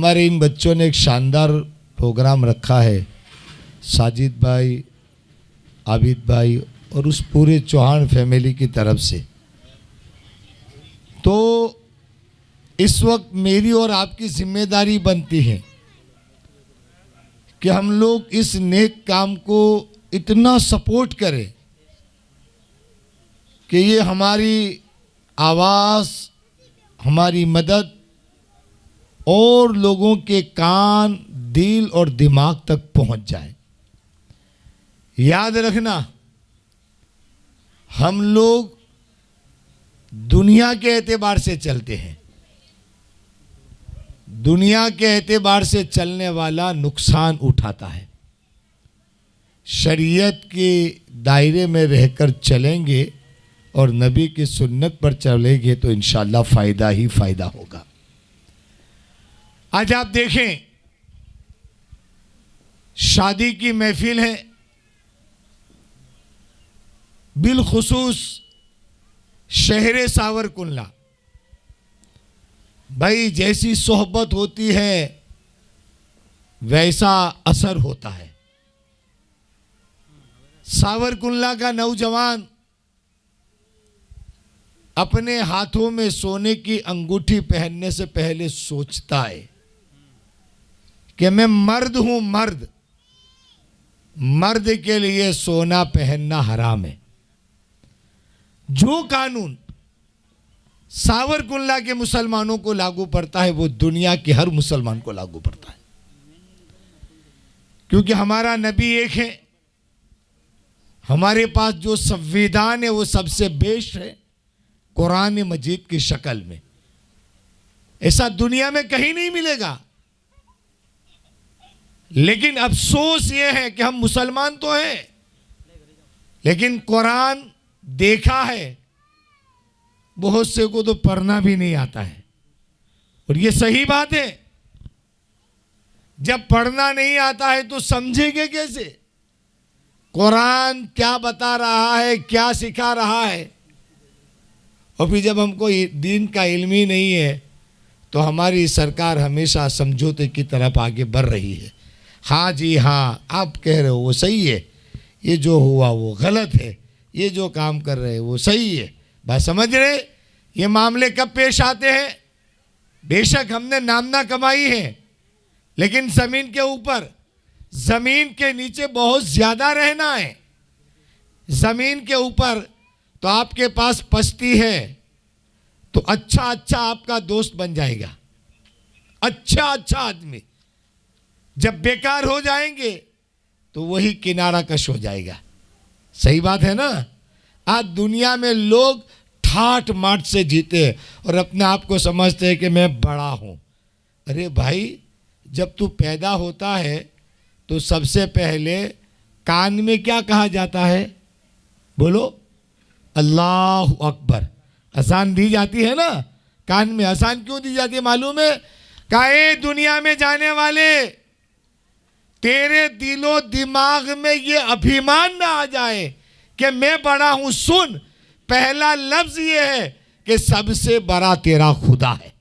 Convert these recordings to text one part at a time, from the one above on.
हमारे इन बच्चों ने एक शानदार प्रोग्राम रखा है, साजिद भाई, आबिद भाई और उस पूरे चौहान फैमिली की तरफ से। तो इस वक्त मेरी और आपकी जिम्मेदारी बनती है कि हम लोग इस नेक काम को इतना सपोर्ट करें कि ये हमारी आवाज़, हमारी मदद और लोगों के कान, दिल और दिमाग तक पहुंच जाए। याद रखना, हम लोग दुनिया के एतबार से चलते हैं। दुनिया के एतबार से चलने वाला नुकसान उठाता है। शरीयत के दायरे में रहकर चलेंगे और नबी की सुन्नत पर चलेंगे तो इंशाअल्लाह फ़ायदा ही फ़ायदा होगा। आज आप देखें, शादी की महफिल है, बिलखुसूस शहर सावरकुंडला। भाई, जैसी सोहबत होती है वैसा असर होता है। सावरकुंडला का नौजवान अपने हाथों में सोने की अंगूठी पहनने से पहले सोचता है कि मैं मर्द हूं, मर्द के लिए सोना पहनना हराम है। जो कानून सावरकुंडला के मुसलमानों को लागू पड़ता है वो दुनिया के हर मुसलमान को लागू पड़ता है, क्योंकि हमारा नबी एक है। हमारे पास जो संविधान है वो सबसे बेस्ट है, कुरान मजीद की शक्ल में। ऐसा दुनिया में कहीं नहीं मिलेगा। लेकिन अफसोस ये है कि हम मुसलमान तो हैं, लेकिन कुरान देखा है बहुत से को तो पढ़ना भी नहीं आता है। और ये सही बात है, जब पढ़ना नहीं आता है तो समझेंगे कैसे कुरान क्या बता रहा है, क्या सिखा रहा है। और फिर जब हमको दीन का इल्म ही नहीं है तो हमारी सरकार हमेशा समझौते की तरफ आगे बढ़ रही है। हाँ जी हाँ, आप कह रहे हो वो सही है, ये जो हुआ वो गलत है, ये जो काम कर रहे हैं वो सही है। बात समझ रहे? ये मामले कब पेश आते हैं? बेशक हमने नामना कमाई है, लेकिन ज़मीन के ऊपर, ज़मीन के नीचे बहुत ज़्यादा रहना है। ज़मीन के ऊपर तो आपके पास पस्ती है तो अच्छा आपका दोस्त बन जाएगा, अच्छा आदमी। जब बेकार हो जाएंगे तो वही किनारा कश हो जाएगा। सही बात है ना? आज दुनिया में लोग ठाठ माठ से जीते और अपने आप को समझते हैं कि मैं बड़ा हूं। अरे भाई, जब तू पैदा होता है तो सबसे पहले कान में क्या कहा जाता है? बोलो, अल्लाह अकबर। अजान दी जाती है ना कान में। अजान क्यों दी जाती है मालूम है? काहे दुनिया में जाने वाले, तेरे दिलो दिमाग में ये अभिमान ना आ जाए कि मैं बड़ा हूं। सुन, पहला लफ्ज ये है कि सबसे बड़ा तेरा खुदा है।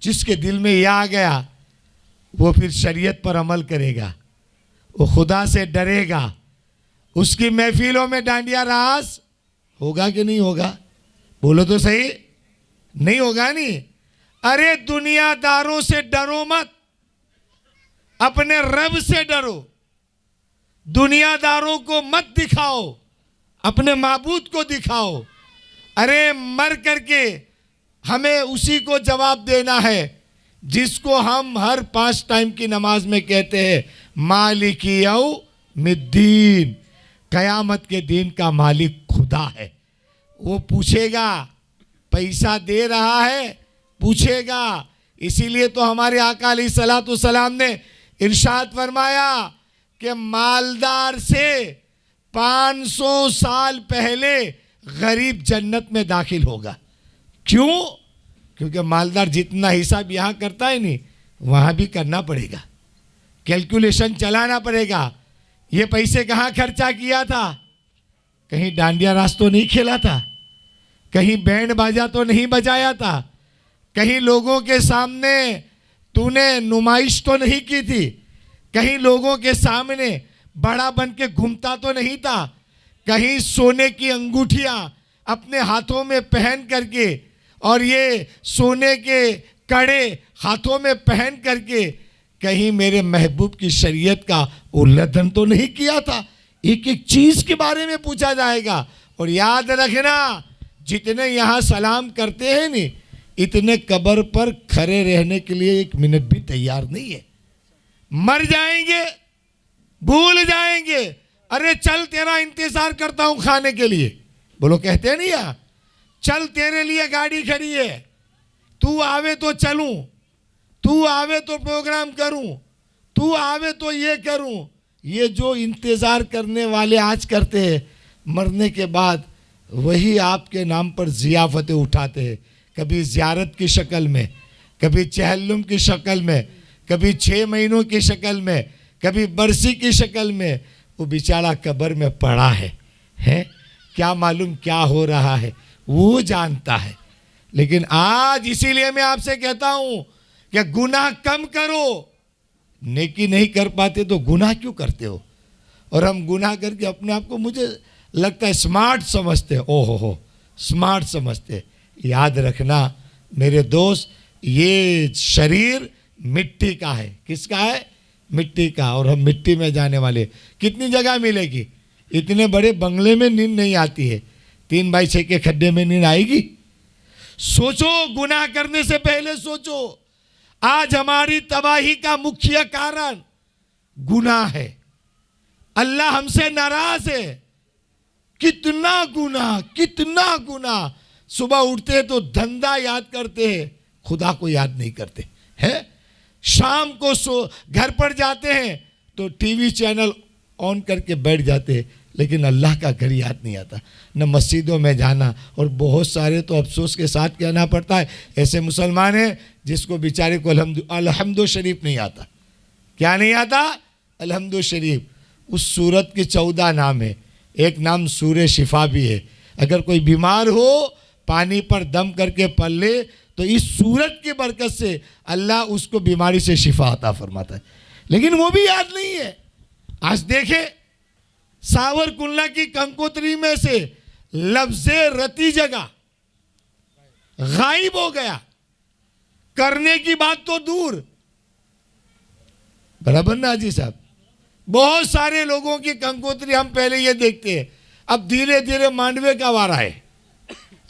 जिसके दिल में यह आ गया वो फिर शरीयत पर अमल करेगा, वो खुदा से डरेगा। उसकी महफिलों में डांडिया रास होगा कि नहीं होगा? बोलो तो सही। नहीं होगा नहीं? अरे दुनियादारों से डरो मत, अपने रब से डरो। दुनियादारों को मत दिखाओ, अपने माबूद को दिखाओ। अरे मर करके हमें उसी को जवाब देना है जिसको हम हर 5 टाइम की नमाज में कहते हैं, मालिक यौमिद्दीन। कयामत के दिन का मालिक खुदा है। वो पूछेगा, पैसा दे रहा है? पूछेगा। इसीलिए तो हमारे आका अलैहिस्सलातु वस्सलाम ने इरशाद फरमाया कि मालदार से 500 साल पहले गरीब जन्नत में दाखिल होगा। क्यों? क्योंकि मालदार जितना हिसाब यहाँ करता है नहीं, वहाँ भी करना पड़ेगा, कैलकुलेशन चलाना पड़ेगा। ये पैसे कहाँ खर्चा किया था? कहीं डांडिया रास तो नहीं खेला था, कहीं बैंड बाजा तो नहीं बजाया था, कहीं लोगों के सामने तूने नुमाइश तो नहीं की थी, कहीं लोगों के सामने बड़ा बन के घूमता तो नहीं था, कहीं सोने की अंगूठियां अपने हाथों में पहन करके और ये सोने के कड़े हाथों में पहन करके कहीं मेरे महबूब की शरीयत का उल्लंघन तो नहीं किया था। एक एक चीज के बारे में पूछा जाएगा। और याद रखना, जितने यहाँ सलाम करते हैं नी, इतने कब्र पर खड़े रहने के लिए एक मिनट भी तैयार नहीं है। मर जाएंगे, भूल जाएंगे, अरे चल तेरा इंतजार करता हूं खाने के लिए, बोलो कहते नहीं यार, चल तेरे लिए गाड़ी खड़ी है, तू आवे तो चलूं, तू आवे तो प्रोग्राम करूं, तू आवे तो ये करूं। ये जो इंतजार करने वाले आज करते हैं, मरने के बाद वही आपके नाम पर जियाफतें उठाते हैं, कभी ज़ियारत की शक्ल में, कभी चहल्लुम की शक्ल में, कभी 6 महीनों की शक्ल में, कभी बरसी की शक्ल में। वो बेचारा कब्र में पड़ा है क्या मालूम क्या हो रहा है, वो जानता है। लेकिन आज इसीलिए मैं आपसे कहता हूं कि गुनाह कम करो। नेकी नहीं कर पाते तो गुनाह क्यों करते हो? और हम गुनाह करके अपने आप को, मुझे लगता है, स्मार्ट समझते हैं। ओहो हो, स्मार्ट समझते हैं। याद रखना मेरे दोस्त, ये शरीर मिट्टी का है। किसका है? मिट्टी का। और हम मिट्टी में जाने वाले। कितनी जगह मिलेगी? इतने बड़े बंगले में नींद नहीं आती है, 3x6 के खड्डे में नींद आएगी? सोचो, गुनाह करने से पहले सोचो। आज हमारी तबाही का मुख्य कारण गुनाह है। अल्लाह हमसे नाराज है। कितना गुनाह, कितना गुनाह। सुबह उठते हैं तो धंधा याद करते हैं, खुदा को याद नहीं करते हैं। शाम को घर पर जाते हैं तो टीवी चैनल ऑन करके बैठ जाते हैं, लेकिन अल्लाह का घर याद नहीं आता। न मस्जिदों में जाना। और बहुत सारे तो अफसोस के साथ कहना पड़ता है, ऐसे मुसलमान हैं जिसको बेचारे को अलहम्दो शरीफ नहीं आता। क्या नहीं आता? अलहम्दो शरीफ। उस सूरत के 14 नाम है, एक नाम सूरे शिफा भी है। अगर कोई बीमार हो, पानी पर दम करके पढ़ ले तो इस सूरत की बरकत से अल्लाह उसको बीमारी से शिफा अता फरमाता है। लेकिन वो भी याद नहीं है। आज देखे, सावरकुंडला की कंकोत्री में से लफ्ज़े रती जगह गायब हो गया। करने की बात तो दूर, बराबर ना जी साहब। बहुत सारे लोगों की कंकोत्री हम पहले ये देखते हैं, अब धीरे धीरे मांडवे का वारा है।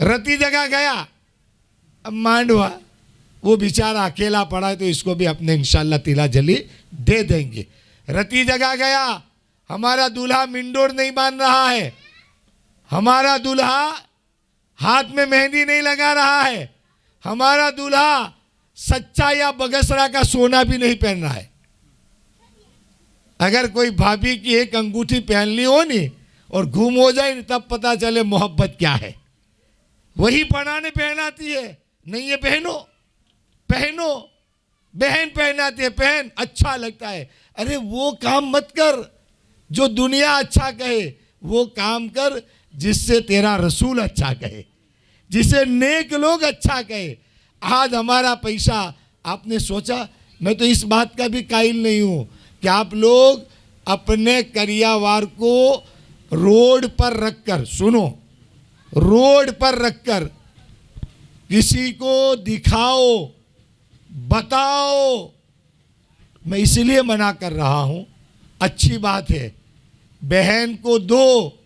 रती जगह गया, अब मांडवा, वो बेचारा अकेला पड़ा है तो इसको भी अपने इंशाल्लाह तिला जली दे देंगे। रती जगह गया, हमारा दूल्हा मिंडोर नहीं बांध रहा है, हमारा दूल्हा हाथ में मेहंदी नहीं लगा रहा है, हमारा दूल्हा सच्चा या बगसरा का सोना भी नहीं पहन रहा है। अगर कोई भाभी की एक अंगूठी पहन ली हो नी और घूम हो जाए तब पता चले मोहब्बत क्या है। वही पढ़ाने पहनाती है, नहीं ये पहनो, पहनो। बहन पहनाती है, पहन, अच्छा लगता है। अरे वो काम मत कर जो दुनिया अच्छा कहे, वो काम कर जिससे तेरा रसूल अच्छा कहे, जिसे नेक लोग अच्छा कहे। आज हमारा पैसा, आपने सोचा, मैं तो इस बात का भी कायल नहीं हूं कि आप लोग अपने करियावार को रोड पर रखकर, सुनो, रोड पर रखकर किसी को दिखाओ, बताओ। मैं इसलिए मना कर रहा हूं, अच्छी बात है, बहन को दो,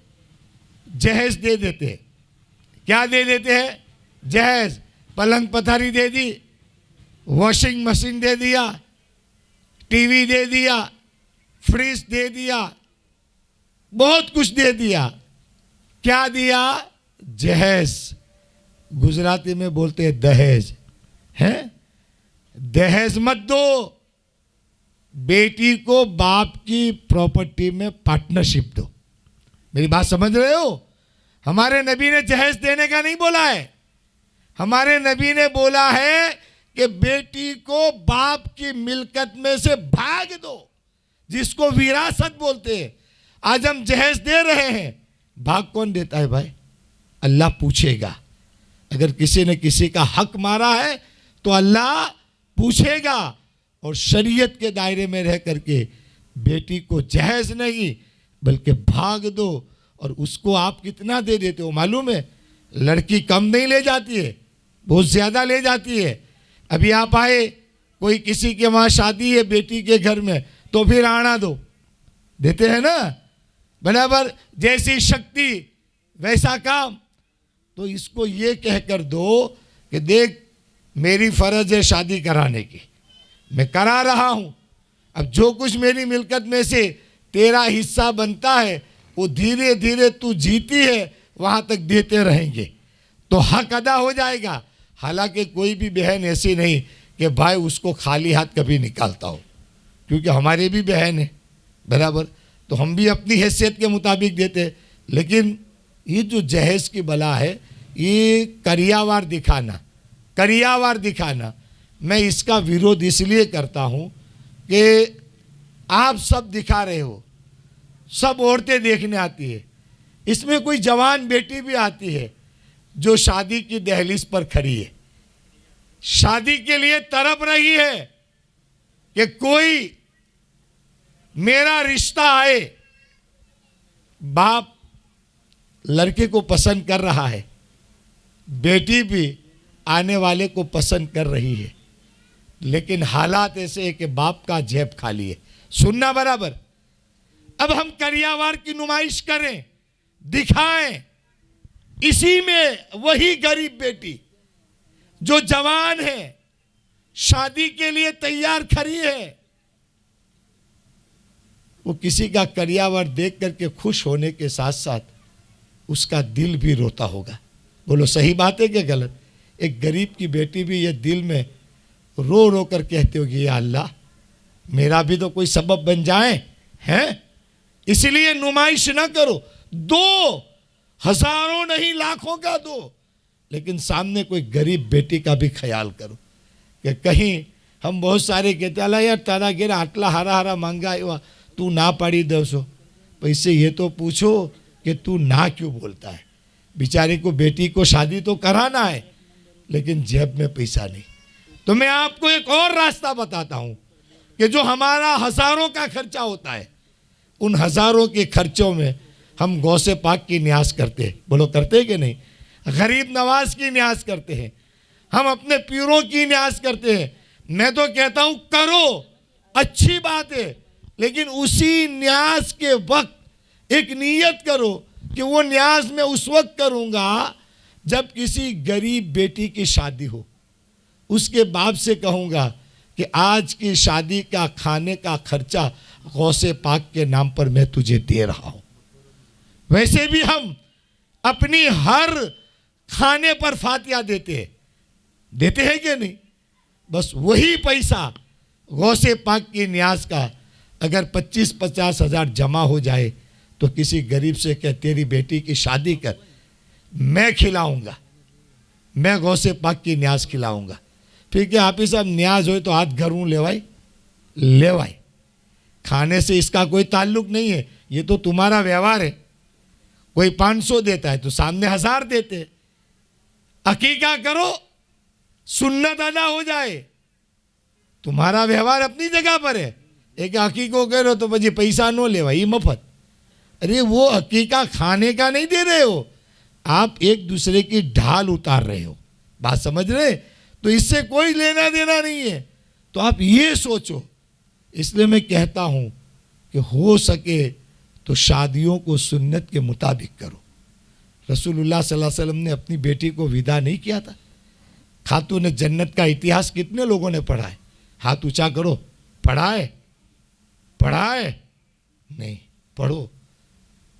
जहेज दे देते। क्या दे देते हैं? जहेज। पलंग पथारी दे दी, वॉशिंग मशीन दे दिया, टीवी दे दिया, फ्रिज दे दिया, बहुत कुछ दे दिया। क्या दिया? जहेज। गुजराती में बोलते हैं दहेज, हैं? दहेज मत दो। बेटी को बाप की प्रॉपर्टी में पार्टनरशिप दो। मेरी बात समझ रहे हो? हमारे नबी ने जहेज देने का नहीं बोला है। हमारे नबी ने बोला है कि बेटी को बाप की मिल्कत में से भाग दो, जिसको विरासत बोलते हैं। आज हम जहेज दे रहे हैं, भाग कौन देता है भाई? अल्लाह पूछेगा। अगर किसी ने किसी का हक मारा है तो अल्लाह पूछेगा। और शरीयत के दायरे में रह करके बेटी को जहेज नहीं बल्कि भाग दो। और उसको आप कितना दे देते हो मालूम है? लड़की कम नहीं ले जाती है, बहुत ज़्यादा ले जाती है। अभी आप आए, कोई किसी के वहाँ शादी है बेटी के घर में, तो फिर आना दो, देते हैं ना बराबर। जैसी शक्ति वैसा काम। तो इसको ये कहकर दो कि देख मेरी फर्ज है शादी कराने की, मैं करा रहा हूँ। अब जो कुछ मेरी मिल्कत में से तेरा हिस्सा बनता है वो धीरे धीरे तू जीती है वहाँ तक देते रहेंगे तो हक अदा हो जाएगा। हालांकि कोई भी बहन ऐसी नहीं कि भाई उसको खाली हाथ कभी निकालता हो, क्योंकि हमारे भी बहन है बराबर, तो हम भी अपनी हैसियत के मुताबिक देते। लेकिन ये जो जहेज की बला है, ये करियावार दिखाना, मैं इसका विरोध इसलिए करता हूँ कि आप सब दिखा रहे हो, सब औरतें देखने आती है, इसमें कोई जवान बेटी भी आती है जो शादी की दहलीज पर खड़ी है, शादी के लिए तड़प रही है कि कोई मेरा रिश्ता आए। बाप लड़के को पसंद कर रहा है, बेटी भी आने वाले को पसंद कर रही है, लेकिन हालात ऐसे है कि बाप का जेब खाली है। सुनना बराबर। अब हम करियावार की नुमाइश करें, दिखाएं, इसी में वही गरीब बेटी जो जवान है, शादी के लिए तैयार खड़ी है, वो किसी का करियावार देख करके खुश होने के साथ साथ उसका दिल भी रोता होगा। बोलो सही बात है कि गलत? एक गरीब की बेटी भी ये दिल में रो रो कर कहती होगी, या अल्लाह मेरा भी तो कोई सबब बन जाए हैं। इसलिए नुमाइश ना करो, दो, हजारों नहीं लाखों का दो, लेकिन सामने कोई गरीब बेटी का भी ख्याल करो कि कहीं हम बहुत सारे कहते अल्लाह यार तारा गिरा आटला हारा हारा मांगा हुआ तू ना पाड़ी दो पैसे, ये तो पूछो कि तू ना क्यों बोलता है। बेचारे को बेटी को शादी तो कराना है लेकिन जेब में पैसा नहीं। तो मैं आपको एक और रास्ता बताता हूं कि जो हमारा हजारों का खर्चा होता है, उन हजारों के खर्चों में हम गौसे पाक की न्यास करते हैं। बोलो करते हैं कि नहीं? गरीब नवाज की न्यास करते हैं, हम अपने पीरों की न्यास करते हैं। मैं तो कहता हूं करो, अच्छी बात है, लेकिन उसी न्यास के वक्त एक नीयत करो कि वो न्यास मैं उस वक्त करूंगा जब किसी गरीब बेटी की शादी हो। उसके बाप से कहूंगा कि आज की शादी का खाने का खर्चा गौसे पाक के नाम पर मैं तुझे दे रहा हूं। वैसे भी हम अपनी हर खाने पर फातिया देते हैं कि नहीं? बस वही पैसा गौसे पाक की न्याज का अगर 25-50 हज़ार जमा हो जाए तो किसी गरीब से कह तेरी बेटी की शादी कर, मैं खिलाऊंगा, मैं गौसे पाक की न्याज खिलाऊंगा। फिर क्या आप ही साहब न्याज हो तो हाथ घरों लेवाई, खाने से इसका कोई ताल्लुक नहीं है, ये तो तुम्हारा व्यवहार है। कोई 500 देता है तो सामने 1000 देते। अकीका करो, सुन्नत अदा हो जाए, तुम्हारा व्यवहार अपनी जगह पर है। एक अकीको करो तो मुझे पैसा नो लेवा, ये मफत। अरे वो अकीका खाने का नहीं दे रहे हो, आप एक दूसरे की ढाल उतार रहे हो। बात समझ रहे? तो इससे कोई लेना देना नहीं है। तो आप ये सोचो। इसलिए मैं कहता हूं कि हो सके तो शादियों को सुन्नत के मुताबिक करो। रसूलुल्लाह सल्लल्लाहु अलैहि वसल्लम ने अपनी बेटी को विदा नहीं किया था। खातून जन्नत का इतिहास कितने लोगों ने पढ़ा है? हाथ ऊंचा करो। पढ़ा है? नहीं, पढ़ो।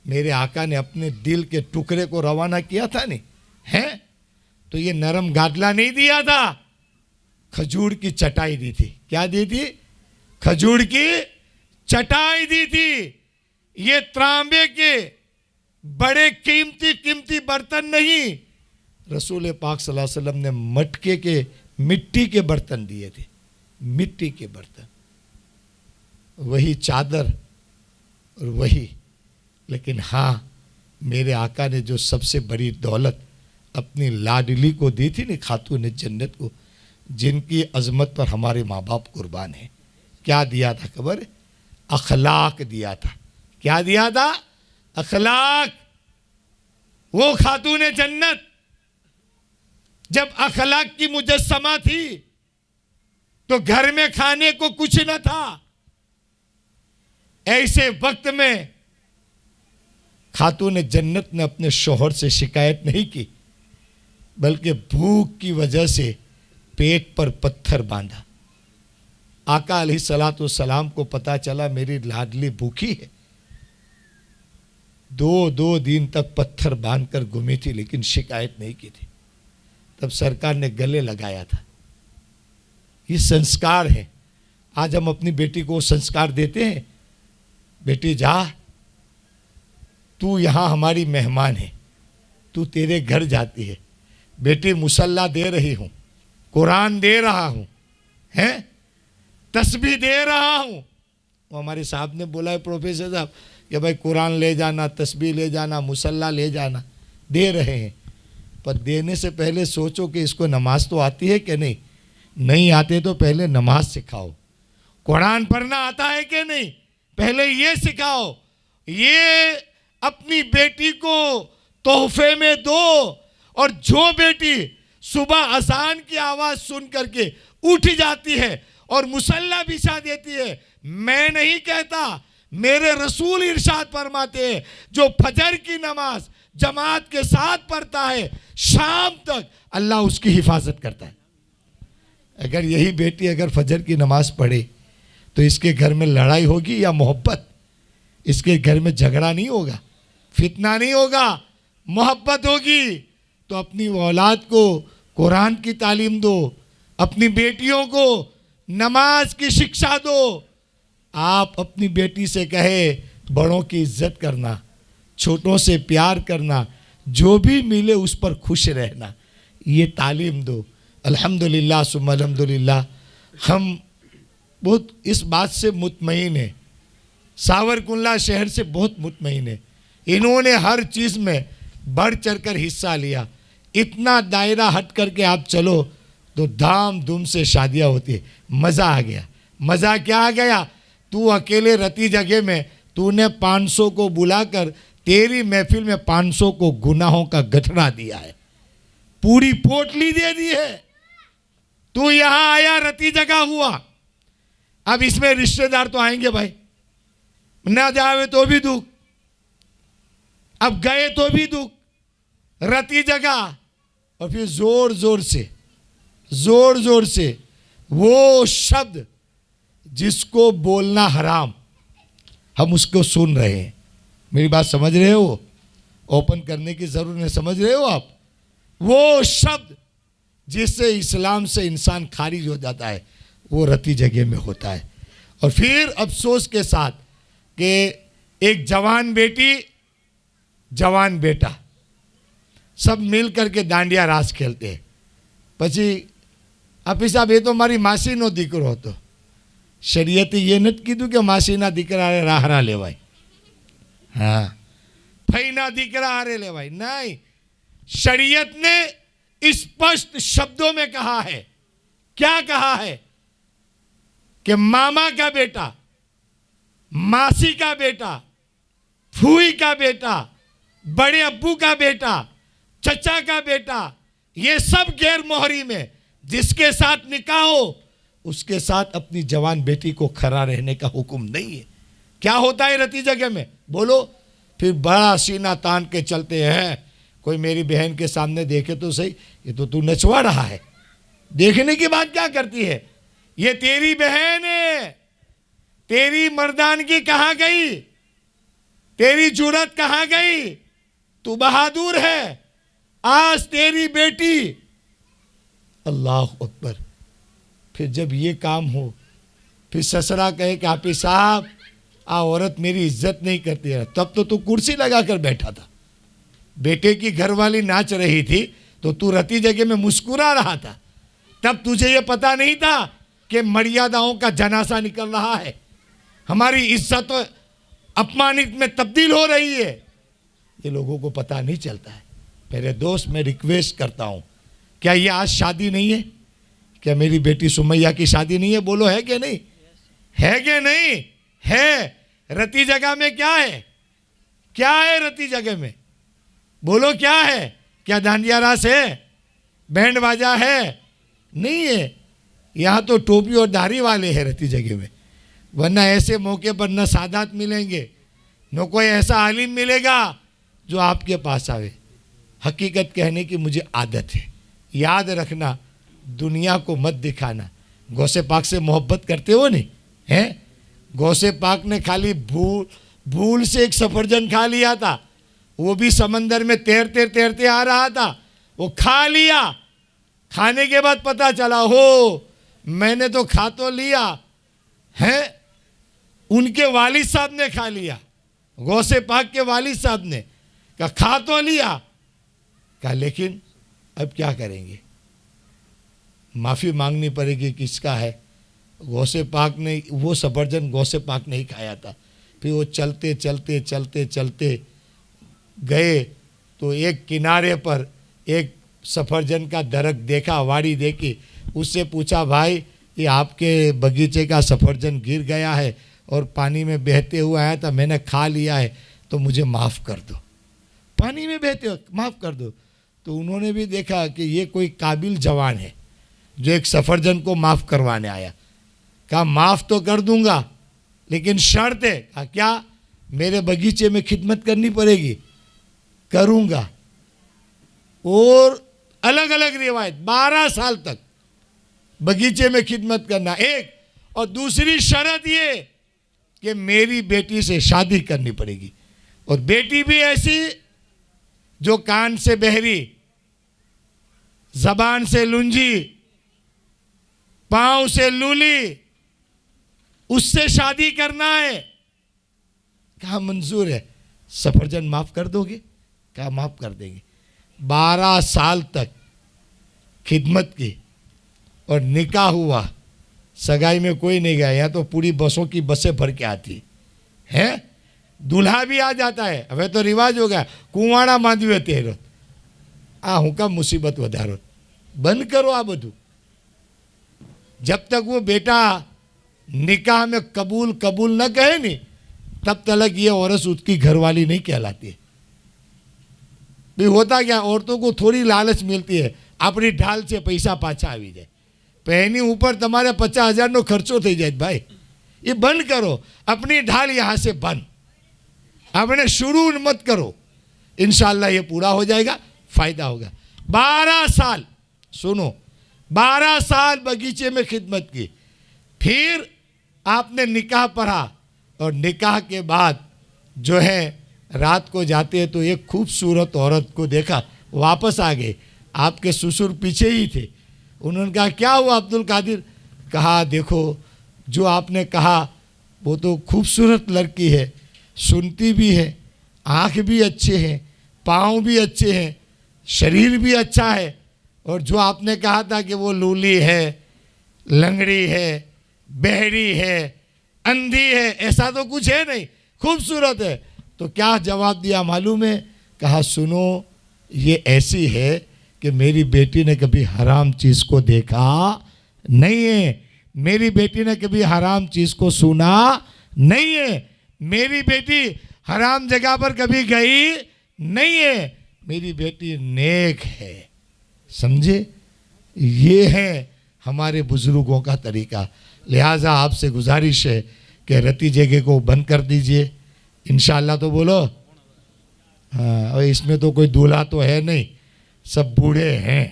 मेरे आका ने अपने दिल के टुकड़े को रवाना किया था नहीं है, तो ये नरम गादला नहीं दिया था, खजूर की चटाई दी थी। क्या दी थी? खजूर की चटाई दी थी। ये तांबे के बड़े कीमती बर्तन नहीं, रसूल पाक सल्लल्लाहु अलैहि वसल्लम ने मटके के मिट्टी के बर्तन दिए थे, मिट्टी के बर्तन। वही चादर और वही, लेकिन हाँ, मेरे आका ने जो सबसे बड़ी दौलत अपनी लाडली को दी थी ना, खातून जन्नत को, जिनकी अजमत पर हमारे माँ बाप कुर्बान हैं, क्या दिया था खबर है? अखलाक दिया था। क्या दिया था? अखलाक। वो खातून जन्नत जब अखलाक की मुजस्समा थी तो घर में खाने को कुछ न था। ऐसे वक्त में खातून जन्नत ने अपने शौहर से शिकायत नहीं की, बल्कि भूख की वजह से पेट पर पत्थर बांधा। आका अलैहिस्सलातु सलाम को पता चला मेरी लाडली भूखी है। 2 दिन तक पत्थर बांधकर घूमी थी, लेकिन शिकायत नहीं की थी। तब सरकार ने गले लगाया था। ये संस्कार है। आज हम अपनी बेटी को संस्कार देते हैं, बेटी जा, तू यहाँ हमारी मेहमान है, तू तेरे घर जाती है। बेटी मुसल्ला दे रही हूँ, कुरान दे रहा हूँ, हैं, तस्बीह दे रहा हूँ। वो हमारे साहब ने बोला है प्रोफेसर साहब कि भाई कुरान ले जाना, तस्बीह ले जाना, मुसल्ला ले जाना, दे रहे हैं। पर देने से पहले सोचो कि इसको नमाज तो आती है कि नहीं। नहीं आते तो पहले नमाज सिखाओ। कुरान पढ़ना आता है कि नहीं, पहले ये सिखाओ। ये अपनी बेटी को तोहफे में दो। और जो बेटी सुबह अजान की आवाज़ सुन करके उठ जाती है और मुसल्ला बिछा देती है, मैं नहीं कहता, मेरे रसूल इरशाद फरमाते हैं, जो फजर की नमाज जमात के साथ पढ़ता है शाम तक अल्लाह उसकी हिफाजत करता है। अगर यही बेटी अगर फजर की नमाज पढ़े तो इसके घर में लड़ाई होगी या मोहब्बत? इसके घर में झगड़ा नहीं होगा, फितना नहीं होगा, मोहब्बत होगी। तो अपनी औलाद को कुरान की तालीम दो, अपनी बेटियों को नमाज की शिक्षा दो। आप अपनी बेटी से कहे बड़ों की इज्जत करना, छोटों से प्यार करना, जो भी मिले उस पर खुश रहना, ये तालीम दो। अल्हम्दुलिल्लाह सुम्मा अल्हम्दुलिल्लाह, हम बहुत इस बात से मुतमईन है, सावरकुंडला शहर से बहुत मुतमईन है। इन्होंने हर चीज़ में बढ़ चढ़ कर हिस्सा लिया। इतना दायरा हट करके आप चलो तो धाम धूम से शादियाँ होती है। मज़ा आ गया। मज़ा क्या आ गया? तू अकेले रती जगह में तूने 500 को बुलाकर तेरी महफिल में 500 को गुनाहों का गठरा दिया है, पूरी पोटली दे दी है। तू यहाँ आया रती जगह हुआ, अब इसमें रिश्तेदार तो आएंगे भाई, ना जावे तो भी दुख, अब गए तो भी दुख, रती जगह। और फिर जोर जोर से वो शब्द जिसको बोलना हराम, हम उसको सुन रहे हैं। मेरी बात समझ रहे हो? ओपन करने की जरूरत है, समझ रहे हो आप? वो शब्द जिससे इस्लाम से इंसान खारिज हो जाता है, वो रती जगह में होता है। और फिर अफसोस के साथ कि एक जवान बेटी जवान बेटा सब मिल करके दांडिया रास खेलते हैं। પછી આપી સાહેબ એ તો મારી માસીનો દીકરો હતો, શરીયતે એ નથી કીધું કે માસીના દીકરા રાહરા લેવાય, हाँ फईना દીકરા हारे लेवाय नहीं। शरीयत ने स्पष्ट शब्दों में कहा है। क्या कहा है? कि मामा का बेटा, मासी का बेटा, फूई का बेटा, बड़े अब्बू का बेटा, चचा का बेटा, ये सब गैर मोहरी में जिसके साथ निकाह हो उसके साथ अपनी जवान बेटी को खड़ा रहने का हुक्म नहीं है। क्या होता है रती जगह में? बोलो। फिर बड़ा सीना तान के चलते हैं। कोई मेरी बहन के सामने देखे तो सही, ये तो तू नचवा रहा है। देखने की बात क्या करती है? ये तेरी बहन है, तेरी मर्दानगी कहाँ गई? तेरी जुरत कहाँ गई? तू बहादुर है, आज तेरी बेटी। अल्लाह अकबर। फिर जब ये काम हो, फिर ससुरा कहे कि आपी साहब आ औरत मेरी इज्जत नहीं करती है, तब तो तू कुर्सी लगाकर बैठा था। बेटे की घरवाली नाच रही थी तो तू रती जगह में मुस्कुरा रहा था। तब तुझे ये पता नहीं था कि मर्यादाओं का जनासा निकल रहा है, हमारी इज्जत अपमानित में तब्दील हो रही है। ये लोगों को पता नहीं चलता है। मेरे दोस्त, मैं रिक्वेस्ट करता हूँ, क्या ये आज शादी नहीं है? क्या मेरी बेटी सुमैया की शादी नहीं है? बोलो है कि नहीं है कि नहीं है? रती जगह में क्या है? क्या है रती जगह में? बोलो क्या है? क्या दांडिया रास है? बैंड बाजा है? नहीं है। यहाँ तो टोपी और दाढ़ी वाले हैं रती जगह में, वरना ऐसे मौके पर न सादात मिलेंगे न कोई ऐसा आलिम मिलेगा जो आपके पास आवे। हकीकत कहने की मुझे आदत है, याद रखना, दुनिया को मत दिखाना। गौसे पाक से मोहब्बत करते हो नहीं हैं? गौसे पाक ने खाली भूल से एक सफरजन खा लिया था, वो भी समंदर में तैरते तैरते आ रहा था, वो खा लिया। खाने के बाद पता चला हो मैंने तो खा तो लिया है, उनके वालिद साहब ने खा लिया। गौसे पाक के वालिद साहब ने कहा खा तो लिया, कहा लेकिन अब क्या करेंगे, माफ़ी मांगनी पड़ेगी। किसका है? गौसे पाक ने वो सफरजन गौसे पाक ने ही खाया था। फिर वो चलते चलते चलते चलते गए तो एक किनारे पर एक सफरजन का दरख्त देखा, वाड़ी देखी, उससे पूछा भाई ये आपके बगीचे का सफरजन गिर गया है और पानी में बहते हुए आया था, मैंने खा लिया है तो मुझे माफ़ कर दो, पानी में बहते हो माफ़ कर दो। तो उन्होंने भी देखा कि ये कोई काबिल जवान है जो एक सफरजन को माफ़ करवाने आया। कहा माफ़ तो कर दूंगा लेकिन शर्त है। कहा क्या? मेरे बगीचे में खिदमत करनी पड़ेगी। करूंगा। और अलग अलग रिवायत 12 साल तक बगीचे में खिदमत करना एक, और दूसरी शर्त ये कि मेरी बेटी से शादी करनी पड़ेगी, और बेटी भी ऐसी जो कान से बहरी, जबान से लुंजी, पांव से लूली, उससे शादी करना है। कहा मंजूर है। सफरजन माफ कर दोगे? कहा माफ कर देंगे। 12 साल तक खिदमत की और निकाह हुआ। सगाई में कोई नहीं गया, यहाँ तो पूरी बसों की बसें भर के आती है, दूल्हा भी आ जाता है। अब तो रिवाज हो गया कुंवाड़ा मांधवे तेरो, आ हूँ का मुसीबत वधारो। बंद करो आ बधु। जब तक वो बेटा निकाह में कबूल न कहे नहीं, तब तक ये औरत उसकी घरवाली नहीं कहलाती है। भी होता क्या, औरतों को थोड़ी लालच मिलती है, अपनी ढाल से पैसा पाछा આવી જાય, पहनी ऊपर तुम्हारे 50,000 નો खर्चो થઈ જાય। भाई ये बंद करो, अपनी ढाल यहाँ से बंद, अपने शुरू मत करो, इंशाल्लाह ये पूरा हो जाएगा, फायदा होगा। 12 साल सुनो, 12 साल बगीचे में खिदमत की, फिर आपने निकाह पढ़ा, और निकाह के बाद जो है रात को जाते हैं तो एक खूबसूरत औरत को देखा, वापस आ गए। आपके ससुर पीछे ही थे। उन्होंने कहा क्या हुआ अब्दुल कादिर? कहा देखो जो आपने कहा वो तो खूबसूरत लड़की है, सुनती भी है, आँख भी अच्छे हैं, पाँव भी अच्छे हैं, शरीर भी अच्छा है, और जो आपने कहा था कि वो लूली है, लंगड़ी है, बहरी है, अंधी है, ऐसा तो कुछ है नहीं, खूबसूरत है। तो क्या जवाब दिया मालूम है? कहा सुनो ये ऐसी है कि मेरी बेटी ने कभी हराम चीज़ को देखा नहीं है, मेरी बेटी ने कभी हराम चीज़ को सुना नहीं है, मेरी बेटी हराम जगह पर कभी गई नहीं है, मेरी बेटी नेक है। समझे? ये है हमारे बुजुर्गों का तरीका। लिहाजा आपसे गुजारिश है कि रती जगह को बंद कर दीजिए इंशाअल्लाह। तो बोलो हाँ, और इसमें तो कोई दूल्हा तो है नहीं, सब बूढ़े हैं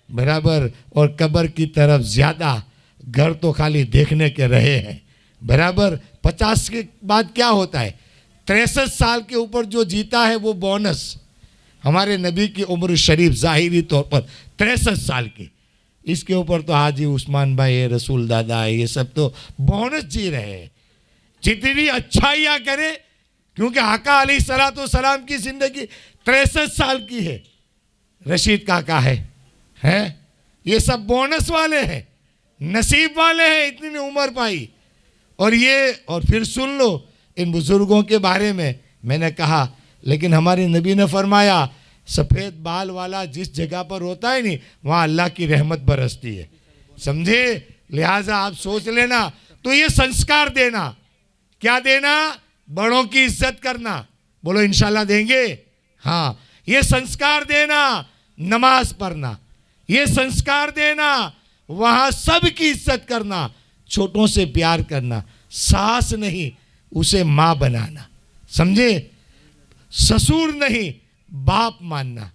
बराबर, और कब्र की तरफ ज़्यादा, घर तो खाली देखने के रहे हैं बराबर। 50 के बाद क्या होता है? 63 साल के ऊपर जो जीता है वो बोनस। हमारे नबी की उम्र शरीफ ज़ाहिरी तौर पर 63 साल की, इसके ऊपर तो हाजी उस्मान भाई है, रसूल दादा है, ये सब तो बोनस जी रहे हैं। जितनी अच्छाइयाँ करे, क्योंकि आका अलैहिस्सलातु वस्सलाम की ज़िंदगी 63 साल की है, रशीद काका है, ये सब बोनस वाले हैं, नसीब वाले हैं, इतनी उम्र पाई। और ये, और फिर सुन लो इन बुजुर्गों के बारे में मैंने कहा, लेकिन हमारे नबी ने फरमाया सफ़ेद बाल वाला जिस जगह पर होता है नहीं, वहाँ अल्लाह की रहमत बरसती है। समझे? लिहाजा आप सोच लेना, तो ये संस्कार देना, क्या देना? बड़ों की इज्जत करना। बोलो इंशाल्लाह देंगे। हाँ, ये संस्कार देना, नमाज पढ़ना, ये संस्कार देना, वहां सबकी इज्जत करना, छोटों से प्यार करना, सास नहीं उसे माँ बनाना, समझे? ससुर नहीं बाप मानना,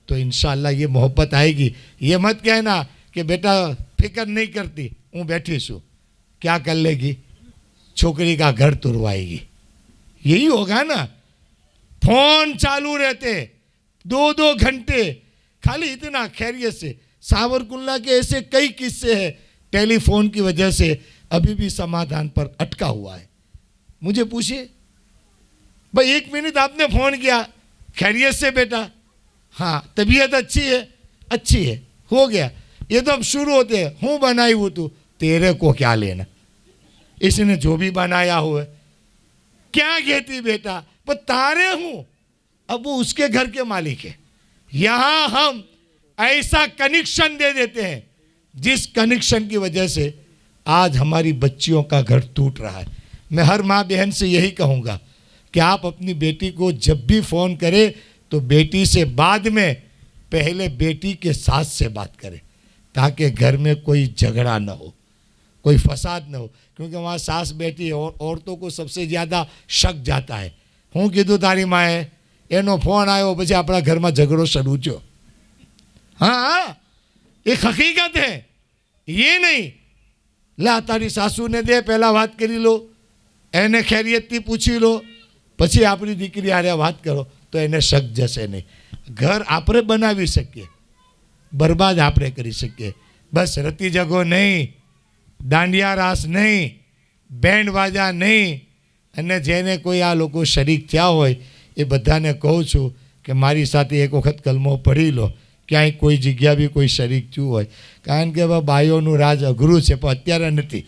तो इंशाल्लाह ये मोहब्बत आएगी। ये मत कहना कि बेटा फिक्र नहीं करती, हूँ बैठी छू, क्या कर लेगी? छोकरी का घर तुरवाएगी। यही होगा ना। फोन चालू रहते 2-2 घंटे, खाली इतना खैरियत से। सावरकुंडला के ऐसे कई किस्से हैं, टेलीफोन की वजह से अभी भी समाधान पर अटका हुआ है। मुझे पूछिए भाई, 1 मिनट आपने फोन किया, खैरियत से बेटा? हाँ, तबीयत अच्छी है? अच्छी है, हो गया। ये तो अब शुरू होते हैं, हूँ बनाई वो तू, तेरे को क्या लेना, इसने जो भी बनाया हुआ है, क्या कहती बेटा? पर तारे हूं, अब वो उसके घर के मालिक है। यहां हम ऐसा कनेक्शन दे देते हैं जिस कनेक्शन की वजह से आज हमारी बच्चियों का घर टूट रहा है। मैं हर माँ बहन से यही कहूँगा कि आप अपनी बेटी को जब भी फ़ोन करें तो बेटी से बाद में पहले बेटी के सास से बात करें, ताकि घर में कोई झगड़ा ना हो, कोई फसाद ना हो। क्योंकि वहाँ सास बेटी और औरतों को सबसे ज़्यादा शक जाता है। હું કીધું તારી માએ, એનો ફોન આવ્યો પછી આપણા ઘરમાં ઝઘડો શરૂ થયો। हाँ, एक हकीकत है, ये नहीं ला तारी सासू ने दे, पहला बात करी लो, एने खैरियतથી પૂછી લો, પછી આપણી દીકરી હારે વાત કરો, તો એને શક જશે નહીં। ઘર આપણે બનાવી શકીએ, બરબાદ આપણે કરી શકીએ। બસ રતી જગો નહીં, દાંડિયા રાસ નહીં, બેન્ડ બાજા નહીં। અને જેને કોઈ આ લોકો શરીક થયા હોય એ બધાને કહું છું કે મારી સાથે એક વખત કલમો પઢી લો, ક્યાંય કોઈ જગ્યા બી કોઈ શરીક થયું હોય। કારણ કે હવે બાઈઓનું રાજ અઘરું છે, પણ અત્યારે નથી,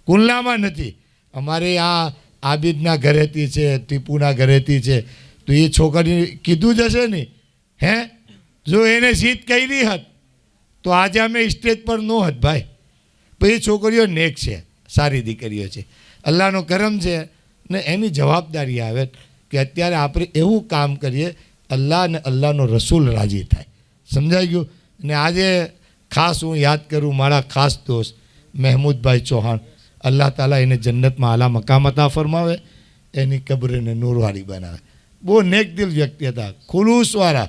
કુંડલામાં નથી। અમારે આ આબિદના ઘરેથી છે, ટીપુના ઘરેથી છે, તો એ છોકરી કીધું જ હશે ને, હે? જો એને જીત કરી હોત તો આજે અમે સ્ટેજ પર ન હોત ભાઈ। પણ એ છોકરીઓ નેક છે, સારી દીકરીઓ છે, અલ્લાહનો કરમ છે। ને એની જવાબદારી આવે કે અત્યારે આપણે એવું કામ કરીએ અલ્લાહ અને અલ્લાહનો રસૂલ રાજી થાય। સમજાઈ ગયું? ને આજે ખાસ હું યાદ કરું મારા ખાસ દોસ્ત મહેમૂદભાઈ ચૌહાણ, અલ્લાહ તાલા એને જન્નતમાં આલા મકામ અતા ફરમાવે, એની કબ્રને નૂરવાળી બનાવે। બહુ નેક દિલ વ્યક્તિ હતા, ખુલૂસવાળા,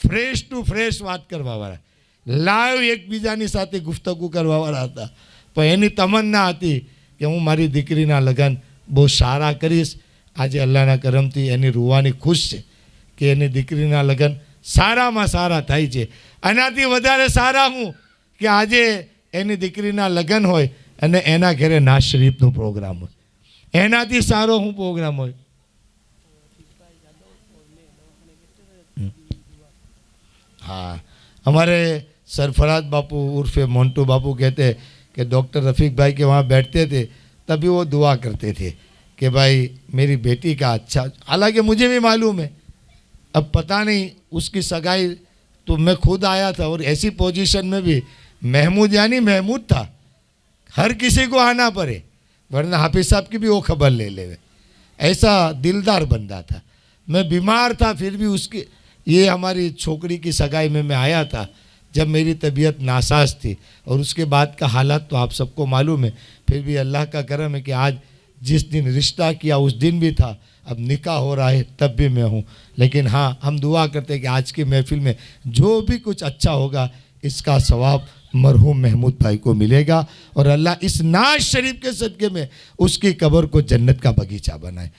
ફ્રેશ ટુ ફ્રેશ વાત કરવાવાળા, લાઈવ એકબીજાની સાથે ગુફ્તગુ કરવાવાળા હતા। પણ એની તમન્ના હતી કે હું મારી દીકરીના લગ્ન બહુ સારા કરીશ। આજે અલ્લાહના કરમથી એની રૂવાની ખુશ છે કે એની દીકરીના લગ્ન સારામાં સારા થાય છે। આનાથી વધારે સારા હું કે આજે એની દીકરીના લગ્ન હોય અને એના ઘરે નાઝ શરીફનો પ્રોગ્રામ હોય, એનાથી સારો હું પ્રોગ્રામ હોય। हाँ, हमारे सरफराज बापू उर्फे मोन्टू बापू कहते हैं कि डॉक्टर रफ़ीक भाई के वहाँ बैठते थे तभी वो दुआ करते थे कि भाई मेरी बेटी का अच्छा। हालांकि मुझे भी मालूम है, अब पता नहीं उसकी सगाई, तो मैं खुद आया था और ऐसी पोजीशन में भी महमूद यानी महमूद था, हर किसी को आना पड़े, वरना हाफिज साहब की भी वो खबर ले ले। ऐसा दिलदार बंदा था। मैं बीमार था फिर भी उसकी, ये हमारी छोकरी की सगाई में मैं आया था जब मेरी तबीयत नासाज थी, और उसके बाद का हालात तो आप सबको मालूम है। फिर भी अल्लाह का करम है कि आज जिस दिन रिश्ता किया उस दिन भी था, अब निकाह हो रहा है तब भी मैं हूँ। लेकिन हाँ, हम दुआ करते हैं कि आज की महफिल में जो भी कुछ अच्छा होगा इसका सवाब मरहूम महमूद भाई को मिलेगा, और अल्लाह इस नाज शरीफ के सदक़े में उसकी कब्र को जन्नत का बगीचा बनाए।